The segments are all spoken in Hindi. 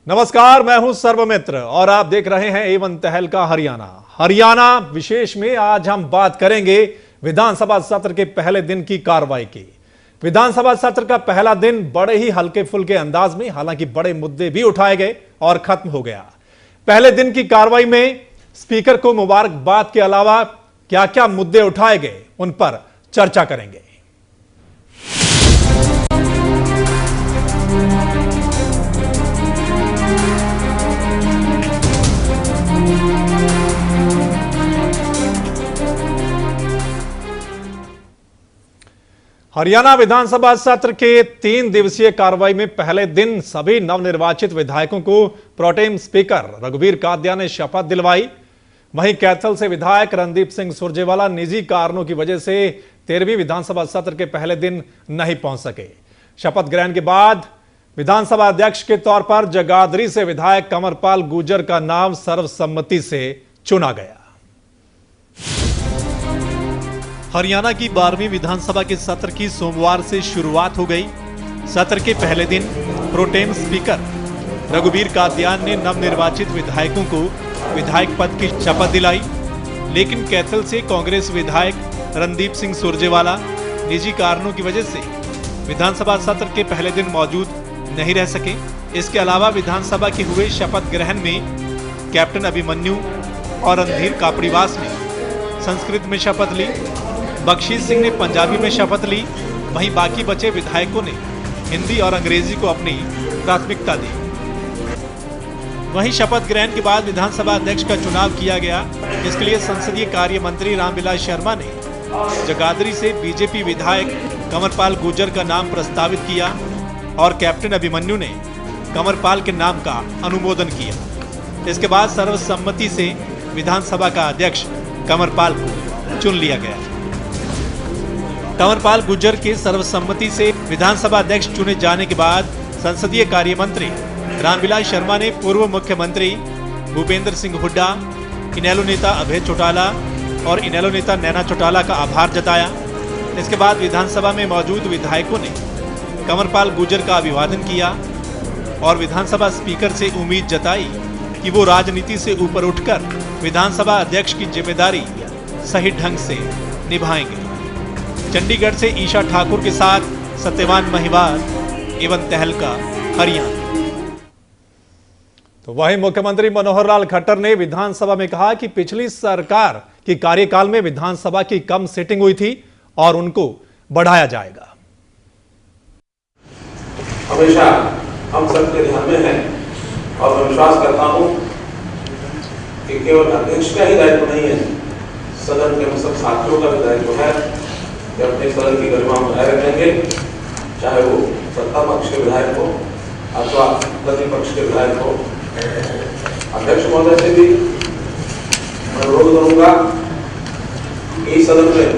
नमस्कार, मैं हूं सर्वमित्र और आप देख रहे हैं एवन तहलका हरियाणा विशेष में आज हम बात करेंगे विधानसभा सत्र के पहले दिन की कार्रवाई की। विधानसभा सत्र का पहला दिन बड़े ही हल्के फुल्के अंदाज में, हालांकि बड़े मुद्दे भी उठाए गए और खत्म हो गया। पहले दिन की कार्रवाई में स्पीकर को मुबारकबाद के अलावा क्या क्या मुद्दे उठाए गए उन पर चर्चा करेंगे। हरियाणा विधानसभा सत्र के 3 दिवसीय कार्रवाई में पहले दिन सभी नवनिर्वाचित विधायकों को प्रोटेम स्पीकर रघुवीर कादियां ने शपथ दिलवाई। वहीं कैथल से विधायक रणदीप सिंह सुरजेवाला निजी कारणों की वजह से 13वीं विधानसभा सत्र के पहले दिन नहीं पहुंच सके। शपथ ग्रहण के बाद विधानसभा अध्यक्ष के तौर पर जगाधरी से विधायक कंवरपाल गुर्जर का नाम सर्वसम्मति से चुना गया। हरियाणा की 12वीं विधानसभा के सत्र की सोमवार से शुरुआत हो गई। सत्र के पहले दिन प्रोटेम स्पीकर रघुवीर कादियां ने नवनिर्वाचित विधायकों को विधायक पद की शपथ दिलाई, लेकिन कैथल से कांग्रेस विधायक रणदीप सिंह सुरजेवाला निजी कारणों की वजह से विधानसभा सत्र के पहले दिन मौजूद नहीं रह सके। इसके अलावा विधानसभा के हुए शपथ ग्रहण में कैप्टन अभिमन्यु और रणधीर कापड़ीवास ने संस्कृत में शपथ ली, बख्शीश सिंह ने पंजाबी में शपथ ली। वहीं बाकी बचे विधायकों ने हिंदी और अंग्रेजी को अपनी प्राथमिकता दी। वहीं शपथ ग्रहण के बाद विधानसभा अध्यक्ष का चुनाव किया गया। इसके लिए संसदीय कार्य मंत्री रामविलास शर्मा ने जगाधरी से बीजेपी विधायक कंवरपाल गुर्जर का नाम प्रस्तावित किया और कैप्टन अभिमन्यु ने कंवरपाल के नाम का अनुमोदन किया। इसके बाद सर्वसम्मति से विधानसभा का अध्यक्ष कंवरपाल को चुन लिया गया। कंवरपाल गुर्जर के सर्वसम्मति से विधानसभा अध्यक्ष चुने जाने के बाद संसदीय कार्य मंत्री रामविलास शर्मा ने पूर्व मुख्यमंत्री भूपेंद्र सिंह हुड्डा, इनेलो नेता अभय चौटाला और इनेलो नेता नैना चौटाला का आभार जताया। इसके बाद विधानसभा में मौजूद विधायकों ने कंवरपाल गुर्जर का अभिवादन किया और विधानसभा स्पीकर से उम्मीद जताई कि वो राजनीति से ऊपर उठकर विधानसभा अध्यक्ष की जिम्मेदारी सही ढंग से निभाएंगे। चंडीगढ़ से ईशा ठाकुर के साथ सत्यवान महिवाल, एवन तहलका, हरियाणा। तो वहीं मुख्यमंत्री मनोहर लाल खट्टर ने विधानसभा में कहा कि पिछली सरकार की कार्यकाल में विधानसभा की कम सीटिंग हुई थी और उनको बढ़ाया जाएगा। हमेशा हम सबके ध्यान में है और मैं विश्वास करता हूं कि केवल अध्यक्ष का ही दायित्व नहीं है, सदन के सब साथियों का भी दायित्व है कि अपने सदन की गरिमा बनाए रखेंगे, चाहे वो सत्ता पक्ष के विधायक हो अथवा प्रतिपक्ष के विधायक हो। अध्यक्ष महोदय से भी मैं अनुरोध करूंगा कि इस सदन में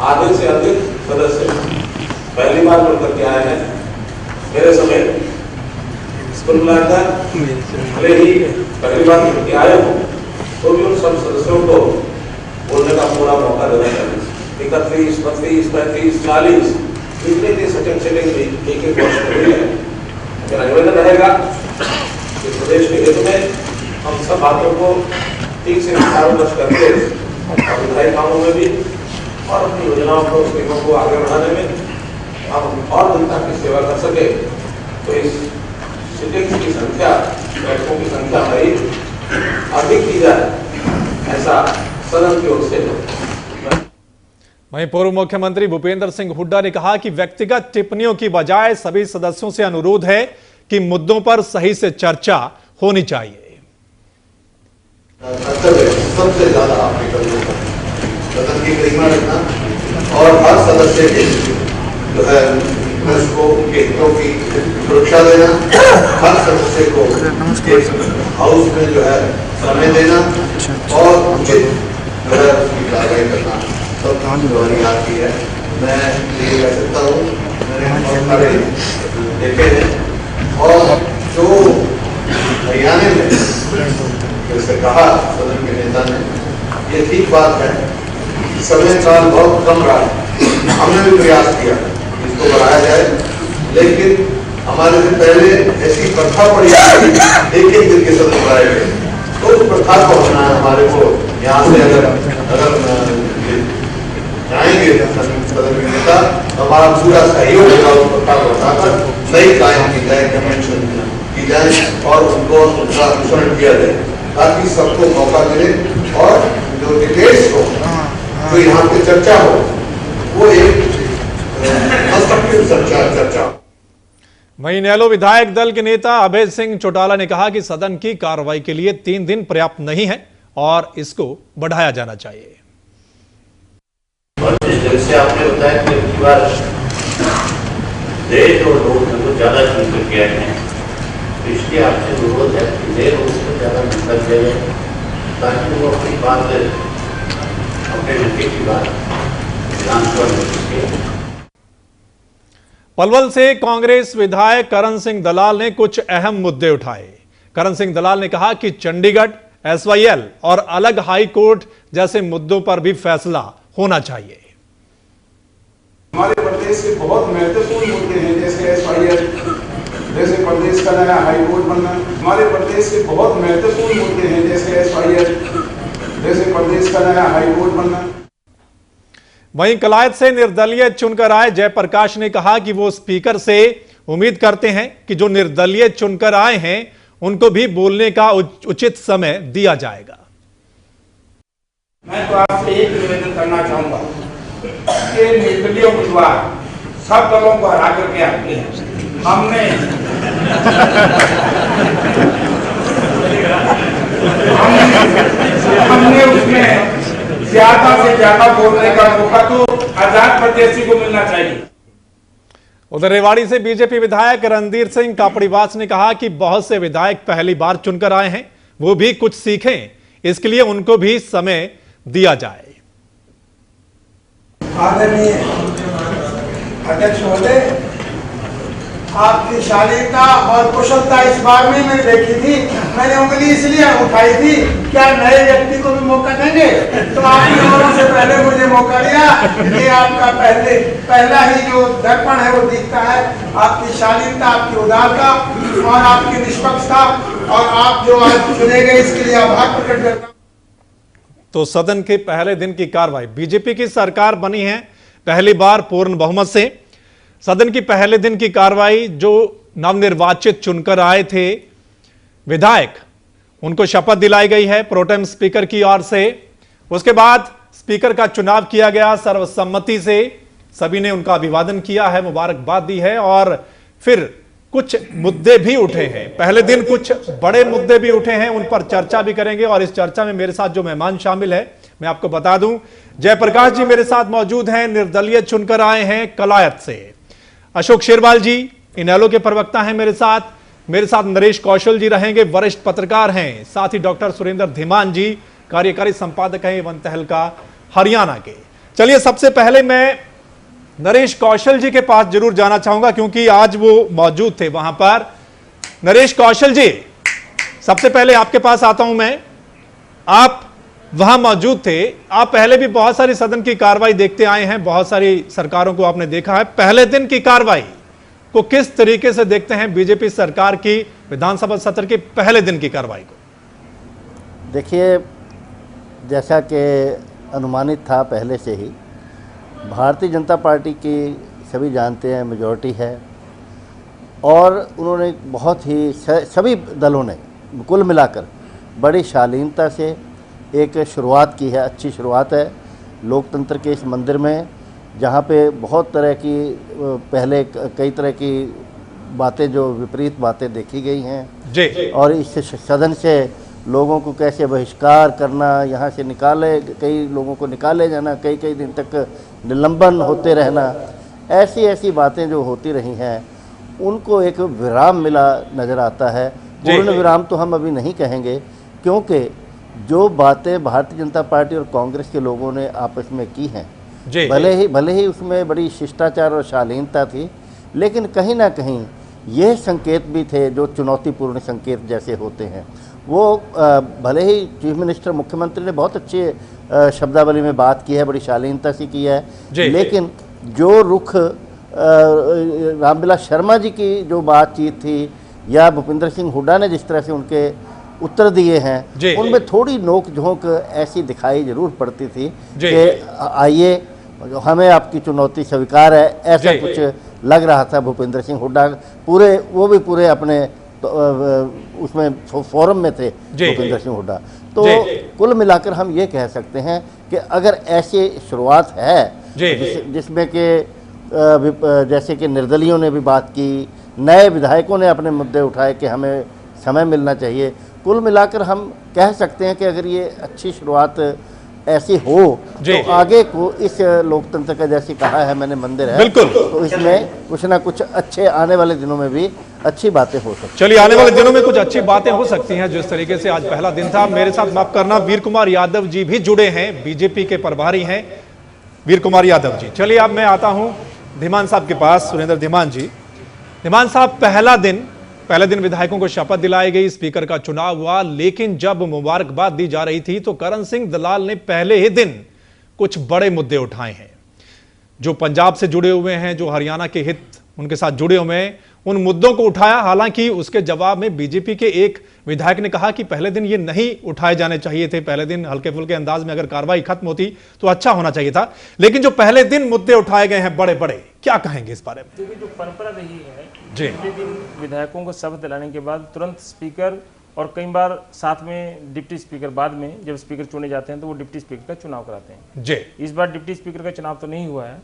आधे से अधिक सदस्य पहली बार जुड़ करके आए हैं। मेरे समय स्कूल मिलाकर भले ही पहली बार जुड़ के आए हो तो भी उन सब सदस्यों को बोलने का पूरा मौका देना चाहिए। 31, 32, 35, 40 जितने भी सेटिंग में एक वर्ष में हुई है। मेरा निवेदन रहेगा कि प्रदेश के हित में हम सब बातों को ठीक से विचार-विमर्श करके और विधायी कामों में भी और अपनी योजनाओं को स्कीमों को आगे बढ़ाने में हम और जनता की सेवा कर सके। तो इस सिटिंग्स की संख्या, बैठकों की संख्या भाई अधिक की जाए, ऐसा सदन की ओर से। वहीं पूर्व मुख्यमंत्री भूपेंद्र सिंह हुड्डा ने कहा कि व्यक्तिगत टिप्पणियों की बजाय सभी सदस्यों से अनुरोध है कि मुद्दों पर सही से चर्चा होनी चाहिए। सबसे ज्यादा आपके सदन की गरिमा रखना और हर सदस्य के जो है उसको उनके हितों की सुरक्षा देना, हर सदस्य को हाउस में जो है समय देना और उचित जो है उसकी कार्रवाई करना सब कहानी आती है। मैं ये कह सकता हूँ, मैंने बहुत सारे देखे हैं और जो हरियाणा में जैसे कहा सदन के नेता ने, ये ठीक बात है, समय काल बहुत कम रहा। हमने भी प्रयास किया इसको बढ़ाया जाए, लेकिन हमारे से पहले ऐसी प्रथा पड़ी थी, एक दिन के सदन बुलाए गए, तो उस प्रथा को हटना है हमारे को। यहाँ से अगर जाएंगे सदन के नेता, हमारा पूरा सहयोग होगा उस प्रथा को हटाकर नई कायम की जाए, कन्वेंशन की जाए और उनको उनका अनुसरण किया जाए, ताकि सबको मौका मिले और जो डिबेट्स हो, जो यहाँ पे चर्चा हो, वो एक कंस्ट्रक्टिव चर्चा हो। वहीं इनेलो विधायक दल के नेता अभय सिंह चौटाला ने कहा कि सदन की कार्रवाई के लिए 3 दिन पर्याप्त नहीं है और इसको बढ़ाया जाना चाहिए। और जिस तरह से आपने बताया कि इस बार देश और लोग को ज्यादा चुन करके आए हैं, तो इसलिए आपसे अनुरोध है कि देर उसको ज्यादा मौका दिया जाए, ताकि वो अपनी बात, अपने हल्के की बात विधानसभा में सके। पलवल से कांग्रेस विधायक करण सिंह दलाल ने कुछ अहम मुद्दे उठाए। करण सिंह दलाल ने कहा कि चंडीगढ़, SYL और अलग हाई कोर्ट जैसे मुद्दों पर भी फैसला होना चाहिए। हमारे प्रदेश के बहुत महत्वपूर्ण मुद्दे हैं, जैसे SYL, जैसे प्रदेश का नया हाई कोर्ट बनना। हमारे प्रदेश के बहुत महत्वपूर्ण मुद्दे हैं, जैसे SYL, जैसे प्रदेश का नया हाई कोर्ट बनना। वहीं कलायत से निर्दलीय चुनकर आए जयप्रकाश ने कहा कि वो स्पीकर से उम्मीद करते हैं कि जो निर्दलीय चुनकर आए हैं उनको भी बोलने का उचित समय दिया जाएगा। मैं तो आपसे एक निवेदन करना चाहूंगा कि निर्दलीय उम्मीदवार सब दलों को हरा करके आते हैं। हमने उसमें ज्यादा से ज्यादा बोलने का मौका तो आजाद प्रत्याशी को मिलना चाहिए। उधर रेवाड़ी से बीजेपी विधायक रणधीर सिंह कापड़ीवास ने कहा कि बहुत से विधायक पहली बार चुनकर आए हैं, वो भी कुछ सीखें, इसके लिए उनको भी समय दिया जाए। आदरणीय अध्यक्ष महोदय, आपकी शालीनता और कुशलता इस बार में मैंने देखी थी। मैंने उंगली इसलिए उठाई थी, क्या नए व्यक्ति को भी मौका देंगे, तो आपने औरों से पहले मुझे मौका दिया। ये आपका पहला ही जो दर्पण है वो दिखता है, आपकी शालीनता, आपकी उदारता और आपकी निष्पक्षता, और आप जो आज चुने गए इसके लिए आभार प्रकट करता हूं। तो सदन के पहले दिन की कार्रवाई, बीजेपी की सरकार बनी है पहली बार पूर्ण बहुमत से। सदन की पहले दिन की कार्रवाई, जो नवनिर्वाचित चुनकर आए थे विधायक, उनको शपथ दिलाई गई है प्रोटेम स्पीकर की ओर से। उसके बाद स्पीकर का चुनाव किया गया सर्वसम्मति से, सभी ने उनका अभिवादन किया है, मुबारकबाद दी है। और फिर कुछ मुद्दे भी उठे हैं, पहले दिन कुछ बड़े मुद्दे भी उठे हैं, उन पर चर्चा भी करेंगे। और इस चर्चा में मेरे साथ जो मेहमान शामिल है मैं आपको बता दूं, जयप्रकाश जी मेरे साथ मौजूद हैं, निर्दलीय चुनकर आए हैं कलायत से। अशोक शेरवाल जी इनेलो के प्रवक्ता हैं मेरे साथ नरेश कौशल जी रहेंगे, वरिष्ठ पत्रकार हैं। साथ ही डॉक्टर सुरेंद्र धीमान जी कार्यकारी संपादक हैं वन तहलका हरियाणा के। चलिए सबसे पहले मैं नरेश कौशल जी के पास जरूर जाना चाहूंगा, क्योंकि आज वो मौजूद थे वहां पर। नरेश कौशल जी, सबसे पहले आपके पास आता हूं मैं। आप वहां मौजूद थे, आप पहले भी बहुत सारी सदन की कार्रवाई देखते आए हैं, बहुत सारी सरकारों को आपने देखा है। पहले दिन की कार्रवाई को किस तरीके से देखते हैं, बीजेपी सरकार की विधानसभा सत्र के पहले दिन की कार्रवाई को? देखिए, जैसा कि अनुमानित था पहले से ही, भारतीय जनता पार्टी की सभी जानते हैं मेजॉरिटी है, और उन्होंने बहुत ही सभी दलों ने कुल मिलाकर बड़ी शालीनता से एक शुरुआत की है। अच्छी शुरुआत है लोकतंत्र के इस मंदिर में, जहाँ पे बहुत तरह की पहले कई तरह की बातें, जो विपरीत बातें देखी गई हैं जी, और इस सदन से लोगों को कैसे बहिष्कार करना, यहाँ से निकाले, कई लोगों को निकाले जाना, कई कई दिन तक निलंबन होते रहना, ऐसी बातें जो होती रही हैं, उनको एक विराम मिला नज़र आता है। पूर्ण विराम तो हम अभी नहीं कहेंगे, क्योंकि जो बातें भारतीय जनता पार्टी और कांग्रेस के लोगों ने आपस में की हैं, भले ही उसमें बड़ी शिष्टाचार और शालीनता थी, लेकिन कहीं ना कहीं ये संकेत भी थे जो चुनौतीपूर्ण संकेत जैसे होते हैं। वो भले ही चीफ मिनिस्टर, मुख्यमंत्री ने बहुत अच्छे शब्दावली में बात की है, बड़ी शालीनता से की है, लेकिन जो रुख रामविलास शर्मा जी की जो बातचीत थी या भूपिंदर सिंह हुड्डा ने जिस तरह से उनके उत्तर दिए हैं, उनमें थोड़ी नोक झोंक ऐसी दिखाई जरूर पड़ती थी कि आइए हमें आपकी चुनौती स्वीकार है, ऐसा कुछ लग रहा था। भूपिंदर सिंह हुड्डा वो भी पूरे अपने उसमें फोरम में थे भूपिंदर सिंह हुड्डा। तो कुल मिलाकर हम ये कह सकते हैं कि अगर ऐसी शुरुआत है जिसमें कि जैसे कि निर्दलियों ने भी बात की, नए विधायकों ने अपने मुद्दे उठाए कि हमें समय मिलना चाहिए, कुल मिलाकर हम कह सकते हैं कि अगर ये अच्छी शुरुआत ऐसी हो तो आगे को इस लोकतंत्र का, जैसे कहा है मैंने, मंदिर है, तो इसमें कुछ ना कुछ अच्छे आने वाले दिनों में भी अच्छी बातें हो सकती हैं। चलिए, आने वाले दिनों में कुछ अच्छी बातें हो सकती हैं। जिस तरीके से आज पहला दिन था, मेरे साथ माफ करना वीर कुमार यादव जी भी जुड़े हैं, बीजेपी के प्रभारी हैं वीर कुमार यादव जी। चलिए अब मैं आता हूं धीमान साहब के पास, सुरेंद्र धीमान जी। धीमान साहब, पहले दिन विधायकों को शपथ दिलाई गई, स्पीकर का चुनाव हुआ, लेकिन जब मुबारकबाद दी जा रही थी तो करण सिंह दलाल ने पहले ही दिन कुछ बड़े मुद्दे उठाए हैं, जो पंजाब से जुड़े हुए हैं, जो हरियाणा के हित उनके साथ जुड़े हुए हैं, उन मुद्दों को उठाया। हालांकि उसके जवाब में बीजेपी के एक विधायक ने कहा कि पहले दिन ये नहीं उठाए जाने चाहिए थे, पहले दिन हल्के फुल्के अंदाज में अगर कार्रवाई खत्म होती तो अच्छा होना चाहिए था, लेकिन जो पहले दिन मुद्दे उठाए गए हैं बड़े बड़े, क्या कहेंगे इस बारे में? क्योंकि जो परंपरा रही है, पहले दिन विधायकों को शपथ दिलाने के बाद तुरंत स्पीकर और कई बार साथ में डिप्टी स्पीकर, बाद में जब स्पीकर चुने जाते हैं तो वो डिप्टी स्पीकर का चुनाव कराते हैं जी। इस बार डिप्टी स्पीकर का चुनाव तो नहीं हुआ है,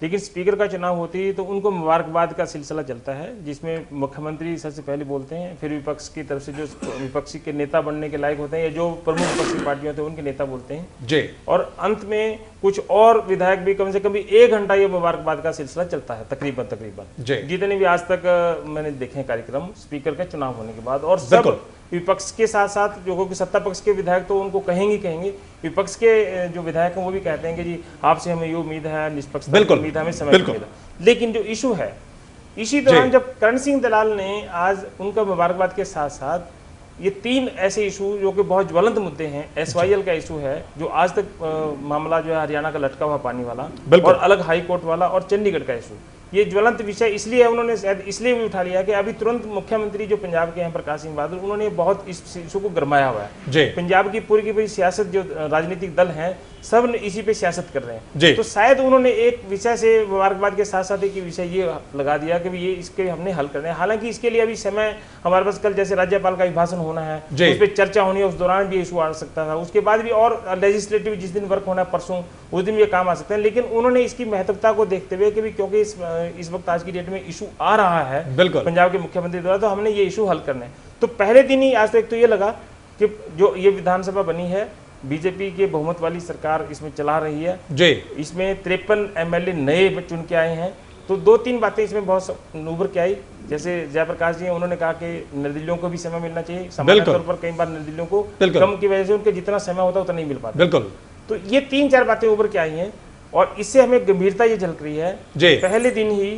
लेकिन स्पीकर का चुनाव होती है तो उनको मुबारकबाद का सिलसिला चलता है, जिसमें मुख्यमंत्री सबसे पहले बोलते हैं, फिर विपक्ष की तरफ से जो विपक्षी के नेता बनने के लायक होते हैं या जो प्रमुख विपक्षी पार्टियां होते हैं उनके नेता बोलते हैं जी, और अंत में कुछ और विधायक भी कम से कम 1 घंटा ये मुबारकबाद का सिलसिला चलता है तकरीबन जितने भी आज तक मैंने देखे कार्यक्रम स्पीकर का चुनाव होने के बाद। और सब विपक्ष के साथ साथ जो सत्ता पक्ष के विधायक तो उनको कहेंगे, विपक्ष के जो विधायक हैं वो भी कहते हैं कि जी आपसे हमें ये उम्मीद है, निष्पक्षता की उम्मीद है, हमें समय मिलेगा। लेकिन जो इशू है, इसी दौरान जब करण सिंह दलाल ने आज उनका मुबारकबाद के साथ साथ ये 3 ऐसे इशू जो कि बहुत ज्वलंत मुद्दे हैं, SYL का इशू है जो आज तक मामला जो है हरियाणा का लटका हुआ पानी वाला, और अलग हाई कोर्ट वाला, और चंडीगढ़ का इशू, ये ज्वलंत विषय इसलिए उन्होंने शायद इसलिए भी उठा लिया कि अभी तुरंत मुख्यमंत्री जो पंजाब के हैं प्रकाश सिंह बादल, उन्होंने बहुत इस इशू को गरमाया हुआ है। पंजाब की पूरी सियासत जो राजनीतिक दल हैं सब ने इसी पे सियासत कर रहे हैं, तो शायद उन्होंने एक विषय से मुबारकबाद के साथ साथ एक विषय ये लगा दिया कि ये इसके हमने हल करना है। हालांकि इसके लिए अभी समय हमारे पास, कल जैसे राज्यपाल का अभिभाषण होना है, उस पर चर्चा होनी है, उस दौरान भी इशू आ सकता था, उसके बाद भी और लेजिस्लेटिव जिस दिन वर्क होना है परसों, उस दिन ये काम आ सकते हैं। लेकिन उन्होंने इसकी महत्वता को देखते हुए कि क्योंकि इस वक्त आज की डेट में इशू आ रहा है पंजाब के मुख्यमंत्री द्वारा, तो हमने ये इशू हल करना है। तो पहले दिन ही आज तक तो ये लगा कि जो ये विधानसभा बनी है, बीजेपी के बहुमत वाली सरकार इसमें चला रही है जी, इसमें 53 MLA नए चुन के आए हैं, तो 2-3 बातें इसमें बहुत उभर के आई। जैसे जयप्रकाश जी उन्होंने कहा कि निर्दलियों को भी समय मिलना चाहिए, सामान्य तौर पर कई बार निर्दलियों को कम की वजह से उनके जितना समय होता है उतना नहीं मिल पाता, बिल्कुल। तो ये 3-4 बातें उभर के आई हैं और इससे हमें गंभीरता ये झलक रही है। पहले दिन ही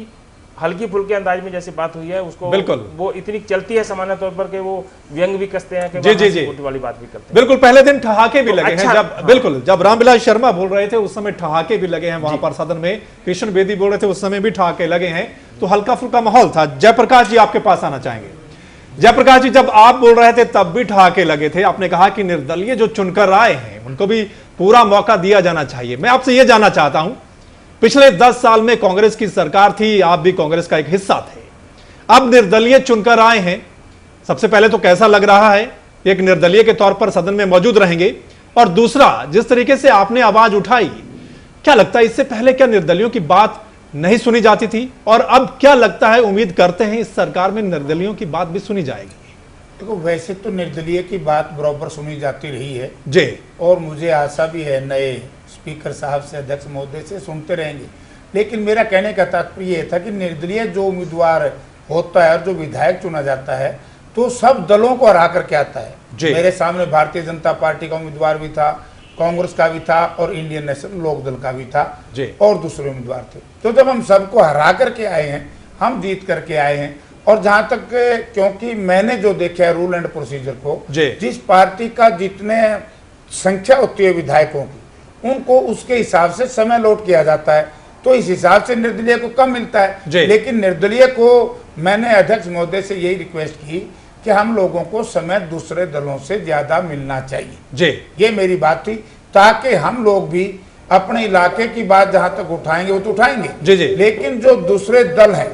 हल्की फुल्के अंदाज में जैसे बात हुई है उसको, बिल्कुल वो इतनी चलती है सामान्य तौर पर कि वो व्यंग भी कसते हैं कि जी वाली बात भी करते हैं। बिल्कुल, पहले दिन ठहाके भी लगे हैं, जब बिल्कुल जब रामविलास शर्मा बोल रहे थे उस समय ठहाके भी लगे हैं वहां पर सदन में, कृष्ण बेदी बोल रहे थे उस समय भी ठहाके लगे हैं, तो हल्का फुल्का माहौल था। जयप्रकाश जी आपके पास आना चाहेंगे। जयप्रकाश जी, जब आप बोल रहे थे तब भी ठहाके लगे थे, आपने कहा कि निर्दलीय जो चुनकर आए हैं उनको भी पूरा मौका दिया जाना चाहिए। मैं आपसे यह जानना चाहता हूं, पिछले 10 साल में कांग्रेस की सरकार थी, आप भी कांग्रेस का एक हिस्सा थे, अब निर्दलीय चुनकर आए हैं, सबसे पहले तो कैसा लग रहा है, एक निर्दलीय के तौर पर सदन में मौजूद रहेंगे, और दूसरा जिस तरीके से आपने आवाज उठाई, क्या लगता है इससे पहले क्या निर्दलियों की बात नहीं सुनी जाती थी, और अब क्या लगता है, उम्मीद करते हैं इस सरकार में निर्दलियों की बात भी सुनी जाएगी? देखो, वैसे तो निर्दलीय की बात बराबर सुनी जाती रही है जी, और मुझे आशा भी है नए स्पीकर साहब से, अध्यक्ष महोदय से सुनते रहेंगे। लेकिन मेरा कहने का तात्पर्य यह था कि निर्दलीय जो उम्मीदवार होता है और जो विधायक चुना जाता है तो सब दलों को हरा करके आता है। मेरे सामने भारतीय जनता पार्टी का उम्मीदवार भी था, कांग्रेस का भी था, और इंडियन नेशनल लोक दल का भी था, और दूसरे उम्मीदवार थे। तो जब हम सबको हरा करके आए हैं, हम जीत करके आए हैं, और जहां तक क्योंकि मैंने जो देखा है रूल एंड प्रोसीजर को, जिस पार्टी का जितने संख्या होती है विधायकों की, उनको उसके हिसाब से समय लॉट किया जाता है। तो इस हिसाब से निर्दलीय को कम मिलता है। लेकिन निर्दलीय को मैंने अध्यक्ष महोदय से यही रिक्वेस्ट की कि हम लोगों को समय दूसरे दलों से ज्यादा मिलना चाहिए। ये मेरी बात थी, ताकि हम लोग भी अपने इलाके की बात जहां तक उठाएंगे वो तो उठाएंगे, लेकिन जो दूसरे दल हैं,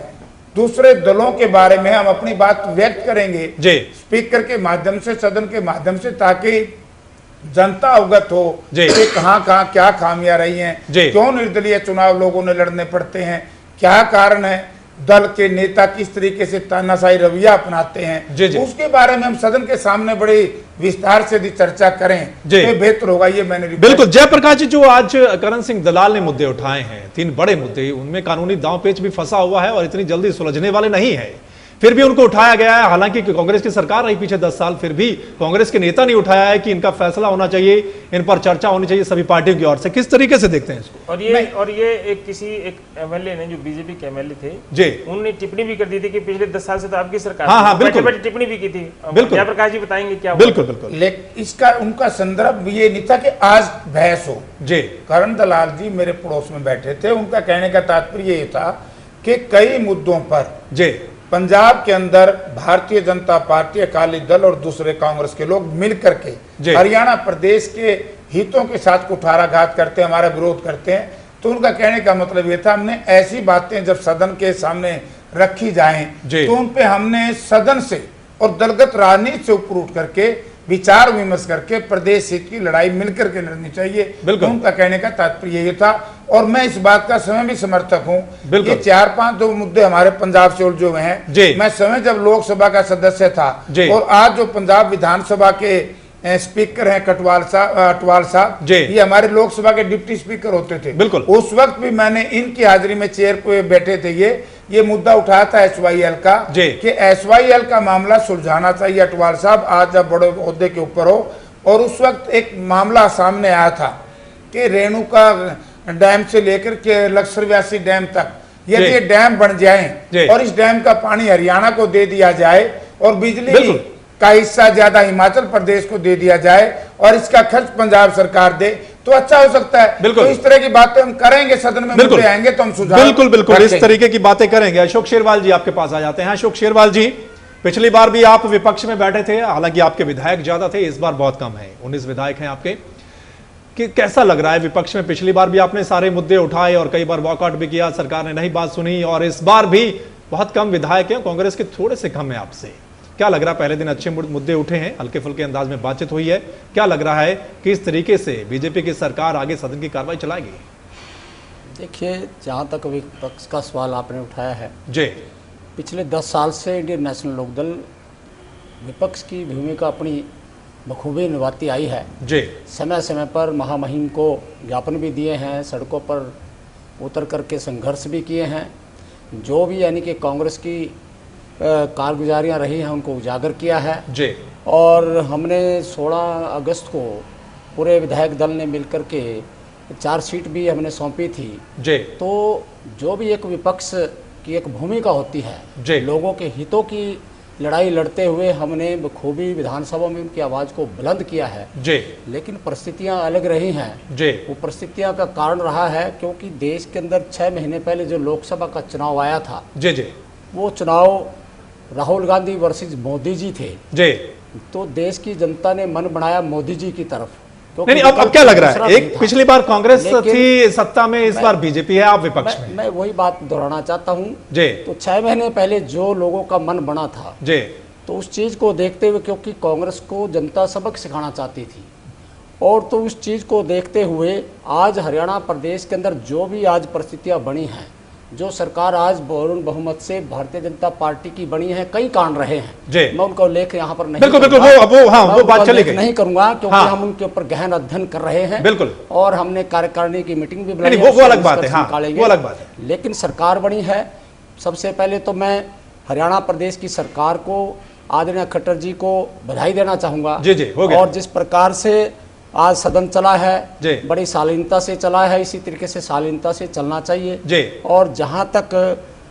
दूसरे दलों के बारे में हम अपनी बात व्यक्त करेंगे स्पीकर के माध्यम से, सदन के माध्यम से, ताकि जनता अवगत हो कि कहां कहां क्या खामियां रही हैं, क्यों निर्दलीय चुनाव लोगों ने लड़ने पड़ते हैं, क्या कारण है, दल के नेता किस तरीके से तानाशाही रवैया अपनाते हैं, उसके बारे में हम सदन के सामने बड़ी विस्तार से यदि चर्चा करें तो बेहतर होगा। ये मैंने बिल्कुल जयप्रकाश जी, जो आज करण सिंह दलाल ने मुद्दे उठाए हैं, 3 बड़े मुद्दे, उनमें कानूनी दांवपेच भी फंसा हुआ है और इतनी जल्दी सुलझने वाले नहीं है, फिर भी उनको उठाया गया है। हालांकि कांग्रेस की सरकार रही पीछे 10 साल, फिर भी कांग्रेस के नेता नहीं उठाया है कि इनका फैसला होना चाहिए, इन पर चर्चा होनी चाहिए सभी पार्टियों की ओर से। किस तरीके से देखते हैं इसको? और ये एक एमएलए ने, जो बीजेपी के एमएलए थे, उन्होंने टिप्पणी भी कर दी थी कि पिछले 10 साल से तो आपकी सरकार, हाँ, बिल्कुल टिप्पणी भी की थी। बिल्कुल जयप्रकाश जी बताएंगे क्या? बिल्कुल लेकिन इसका उनका संदर्भ ये नहीं था कि आज बहस हो। करण दलाल जी मेरे पड़ोस में बैठे थे, उनका कहने का तात्पर्य ये था कि कई मुद्दों पर पंजाब के अंदर भारतीय जनता पार्टी, अकाली दल और दूसरे कांग्रेस के लोग मिल करके हरियाणा प्रदेश के हितों के साथ कुठाराघात करते हैं, हमारा विरोध करते हैं। तो उनका कहने का मतलब ये था, हमने ऐसी बातें जब सदन के सामने रखी जाएं तो उन पे हमने सदन से और दलगत राजनीति से ऊपर उठ करके विचार विमर्श करके प्रदेश हित की लड़ाई मिलकर के लड़नी चाहिए। उनका कहने का तात्पर्य ये था, और मैं इस बात का स्वयं भी समर्थक हूँ। ये 4-5 जो मुद्दे हमारे पंजाब से उलझे हुए हैं, मैं स्वयं जब लोकसभा का सदस्य था और आज जो पंजाब विधानसभा के स्पीकर हैं अटवाल साहब, ये हमारे लोकसभा के डिप्टी स्पीकर होते थे। उस वक्त भी मैंने इनकी हाजिरी में चेयर पे बैठे थे, ये मुद्दा उठाया था SYL का, कि SYL का मामला सुलझाना चाहिए अटवाल साहब, आज जब बड़े ओहदे के ऊपर हो। और उस वक्त एक मामला सामने आया था कि रेणुका डैम से लेकर के लक्सरव्यासी डैम तक यदि ये डैम बन जाए और इस डैम का पानी हरियाणा को दे दिया जाए और बिजली का हिस्सा ज्यादा हिमाचल प्रदेश को दे दिया जाए और इसका खर्च पंजाब सरकार दे तो अच्छा हो सकता है। तो इस तरह की बातें हम करेंगे, सदन में मुद्दे आएंगे तो हम सुझाव बिल्कुल इस तरीके की बातें करेंगे। अशोक शेरवाल जी आपके पास आ जाते हैं। अशोक शेरवाल जी, पिछली बार भी आप विपक्ष में बैठे थे, हालांकि आपके विधायक ज्यादा थे, इस बार बहुत कम है, 19 विधायक हैं आपके। कि कैसा लग रहा है विपक्ष में? पिछली बार भी आपने सारे मुद्दे उठाए और कई बार वॉकआउट भी किया, सरकार ने नहीं बात सुनी, और इस बार भी बहुत कम विधायक हैं, कांग्रेस के थोड़े से कम है आपसे। क्या लग रहा है? पहले दिन अच्छे मुद्दे उठे हैं, हल्के फुल्के अंदाज में बातचीत हुई है, क्या लग रहा है कि इस तरीके से बीजेपी की सरकार आगे सदन की कार्रवाई चलाएगी? देखिए, जहां तक विपक्ष का सवाल आपने उठाया है, पिछले 10 साल से इंडियन नेशनल लोकदल विपक्ष की भूमिका अपनी बखूबी निभाती आई है। समय समय पर महामहिम को ज्ञापन भी दिए हैं, सड़कों पर उतर करके संघर्ष भी किए हैं, जो भी यानी कि कांग्रेस की कारगुजारियाँ रही हैं उनको उजागर किया है। और हमने 16 अगस्त को पूरे विधायक दल ने मिलकर के चार्जशीट भी हमने सौंपी थी। तो जो भी एक विपक्ष की एक भूमिका होती है, लोगों के हितों की लड़ाई लड़ते हुए हमने बखूबी विधानसभा में उनकी आवाज़ को बुलंद किया है। लेकिन परिस्थितियां अलग रही हैं। वो परिस्थितियां का कारण रहा है क्योंकि देश के अंदर 6 महीने पहले जो लोकसभा का चुनाव आया था, वो चुनाव राहुल गांधी वर्सेस मोदी जी थे। तो देश की जनता ने मन बनाया मोदी जी की तरफ। नहीं, अब क्या लग रहा है? एक पिछली बार कांग्रेस थी सत्ता में, इस बार बीजेपी है, आप विपक्ष में। मैं वही बात दोहराना चाहता हूँ। तो 6 महीने पहले जो लोगों का मन बना था, तो उस चीज को देखते हुए, क्योंकि कांग्रेस को जनता सबक सिखाना चाहती थी, और तो उस चीज को देखते हुए आज हरियाणा प्रदेश के अंदर जो भी आज परिस्थितियां बनी हैं, जो सरकार आज बहुमत से भारतीय जनता पार्टी की बनी है, कई कारण रहे हैं। मैं उनका उल्लेख यहाँ पर नहीं नहीं करूंगा क्योंकि हम उनके ऊपर गहन अध्ययन कर रहे हैं। और हमने कार्यकारिणी की मीटिंग भी बुलाई है, वो अलग बात है। लेकिन सरकार बनी है। सबसे पहले तो मैं हरियाणा प्रदेश की सरकार को, आदरणीय खट्टर जी को बधाई देना चाहूंगा। और जिस प्रकार से आज सदन चला है, बड़ी शालीनता से चला है, इसी तरीके से शालीनता से चलना चाहिए। और जहां तक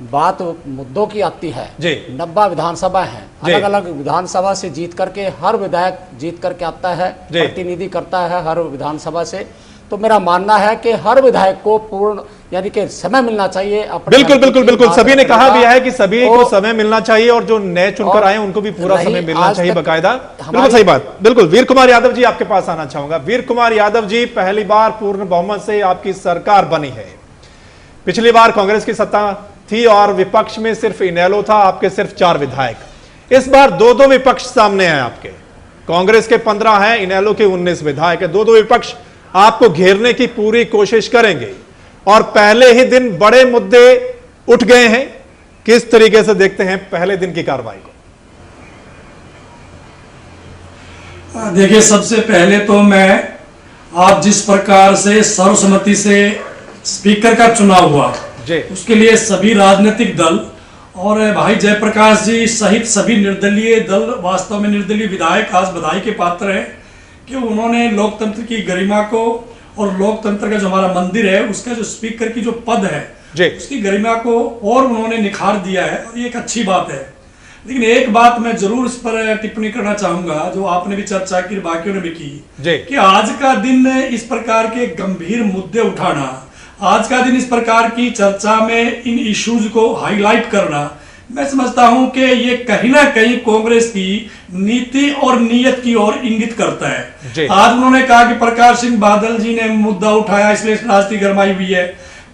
बात मुद्दों की आती है, 90 विधानसभा है, अलग अलग विधानसभा से जीत करके हर विधायक जीत करके आता है, प्रतिनिधि करता है हर विधानसभा से। तो मेरा मानना है कि हर विधायक को पूर्ण यानी कि समय मिलना चाहिए। बिल्कुल बिल्कुल बिल्कुल, सभी ने कहा भी है कि सभी को समय मिलना चाहिए और जो नए चुनकर आए उनको भी पूरा समय मिलना चाहिए बकायदा। बिल्कुल सही बात। बिल्कुल, वीर कुमार यादव जी आपके पास आना चाहूंगा। वीर कुमार यादव जी, पहली बार पूर्ण बहुमत से आपकी सरकार बनी है। पिछली बार कांग्रेस की सत्ता थी और विपक्ष में सिर्फ इनेलो था, आपके सिर्फ 4 विधायक। इस बार 2-2 विपक्ष सामने हैं आपके, कांग्रेस के 15 हैं, इनेलो के 19 विधायक है। 2-2 विपक्ष आपको घेरने की पूरी कोशिश करेंगे और पहले ही दिन बड़े मुद्दे उठ गए हैं। किस तरीके से देखते हैं पहले दिन की कार्रवाई को? देखिए, सबसे पहले तो मैं आप जिस प्रकार से सर्वसम्मति से स्पीकर का चुनाव हुआ उसके लिए सभी राजनीतिक दल और भाई जयप्रकाश जी सहित सभी निर्दलीय दल, वास्तव में निर्दलीय विधायक आज बधाई के पात्र हैं कि उन्होंने लोकतंत्र की गरिमा को और लोकतंत्र का जो हमारा मंदिर है उसका जो स्पीकर की जो पद है उसकी गरिमा को और उन्होंने निखार दिया है और ये एक अच्छी बात है। लेकिन एक बात मैं जरूर इस पर टिप्पणी करना चाहूंगा, जो आपने भी चर्चा की, बाकियों ने भी की, कि आज का दिन इस प्रकार के गंभीर मुद्दे उठाना, आज का दिन इस प्रकार की चर्चा में इन इश्यूज को हाईलाइट करना, मैं समझता हूं कि ये कहीं ना कहीं कांग्रेस की नीति और नीयत की ओर इंगित करता है। आज उन्होंने कहा कि प्रकाश सिंह बादल जी ने मुद्दा उठाया इसलिए राजनीति गरमाई हुई है।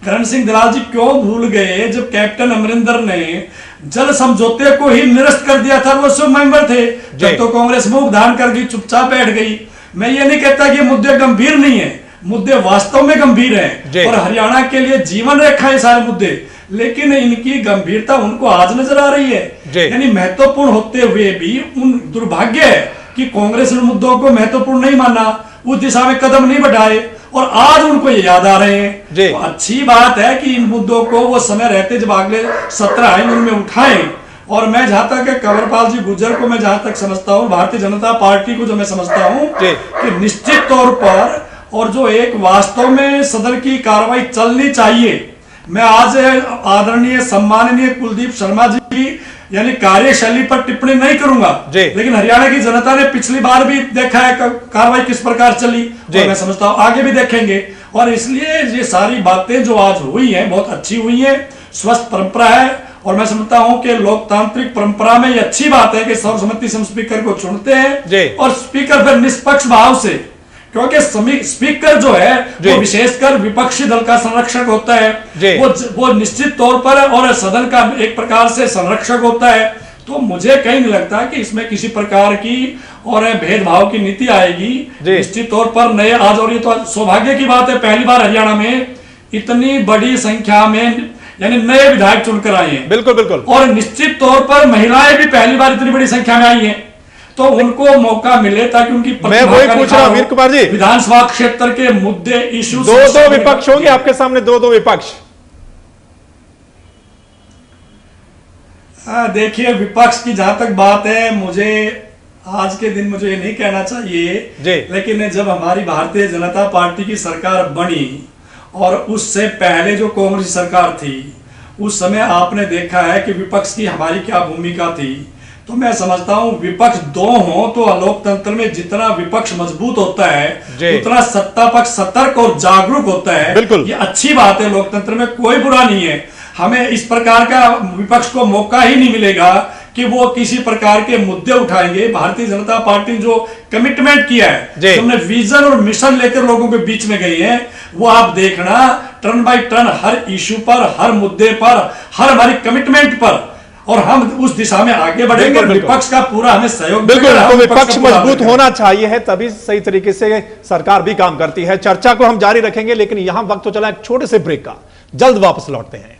करण सिंह दलाल जी क्यों भूल गए जब कैप्टन अमरिंदर ने जल समझौते को ही निरस्त कर दिया था, वो सब मेंबर थे, जब तो कांग्रेस मुंह धान कर गई, चुपचाप बैठ गई। मैं ये नहीं कहता कि मुद्दे गंभीर नहीं है, मुद्दे वास्तव में गंभीर हैं और हरियाणा के लिए जीवन रेखा है सारे मुद्दे, लेकिन इनकी गंभीरता उनको आज नजर आ रही है। यानी महत्वपूर्ण होते हुए भी उन दुर्भाग्य है कि कांग्रेस ने मुद्दों को महत्वपूर्ण नहीं माना, उस दिशा में कदम नहीं बढ़ाए और आज उनको ये याद आ रहे हैं। तो अच्छी बात है कि इन मुद्दों को वो समय रहते जब अगले 17 आएंगे उनमें उठाएं। और मैं जहां तक कंवरपाल जी गुर्जर को मैं जहां तक समझता हूं, भारतीय जनता पार्टी को जो मैं समझता हूं कि निश्चित तौर पर और जो एक वास्तव में सदन की कार्रवाई चलनी चाहिए, मैं आज आदरणीय सम्माननीय कुलदीप शर्मा जी की यानी कार्यशैली पर टिप्पणी नहीं करूंगा, लेकिन हरियाणा की जनता ने पिछली बार भी देखा है कार्रवाई किस प्रकार चली और मैं समझता हूं आगे भी देखेंगे। और इसलिए ये सारी बातें जो आज हुई हैं बहुत अच्छी हुई हैं, स्वस्थ परंपरा है और मैं समझता हूं कि लोकतांत्रिक परंपरा में ये अच्छी बात है कि सर्वसम्मति से हम स्पीकर को चुनते हैं और स्पीकर फिर निष्पक्ष भाव से, क्योंकि स्पीकर जो है वो विशेषकर विपक्षी दल का संरक्षक होता है, वो निश्चित तौर पर और सदन का एक प्रकार से संरक्षक होता है। तो मुझे कहीं नहीं लगता कि इसमें किसी प्रकार की और भेदभाव की नीति आएगी। निश्चित तौर पर नए आज, और ये तो सौभाग्य की बात है, पहली बार हरियाणा में इतनी बड़ी संख्या में यानी नए विधायक चुनकर आए हैं। बिल्कुल बिल्कुल। और निश्चित तौर पर महिलाएं भी पहली बार इतनी बड़ी संख्या में आई हैं, तो उनको मौका मिले ताकि उनकी मैं वही पूछ रहा हूं वीर कुमार जी, विधानसभा क्षेत्र के मुद्दे इश्यू 2-2 विपक्ष होंगे आपके सामने, 2-2 विपक्ष। देखिए, विपक्ष की जहां तक बात है, मुझे आज के दिन मुझे ये नहीं कहना चाहिए, लेकिन जब हमारी भारतीय जनता पार्टी की सरकार बनी और उससे पहले जो कांग्रेस सरकार थी, उस समय आपने देखा है कि विपक्ष की हमारी क्या भूमिका थी। तो मैं समझता हूं विपक्ष 2 हो तो लोकतंत्र में जितना विपक्ष मजबूत होता है उतना सत्ता पक्ष सतर्क और जागरूक होता है। ये अच्छी बात है, लोकतंत्र में कोई बुरा नहीं है। हमें इस प्रकार का विपक्ष को मौका ही नहीं मिलेगा कि वो किसी प्रकार के मुद्दे उठाएंगे। भारतीय जनता पार्टी ने जो कमिटमेंट किया है, हमने विजन और मिशन लेकर लोगों के बीच में गए हैं, वो आप देखना turn by turn her issue पर, हर मुद्दे पर, हर हमारी कमिटमेंट पर, और हम उस दिशा में आगे बढ़ेंगे। विपक्ष का पूरा हमें सहयोग बिल्कुल, तो विपक्ष मजबूत होना चाहिए है, तभी सही तरीके से सरकार भी काम करती है। चर्चा को हम जारी रखेंगे, लेकिन यहां वक्त तो चला एक छोटे से ब्रेक का, जल्द वापस लौटते हैं।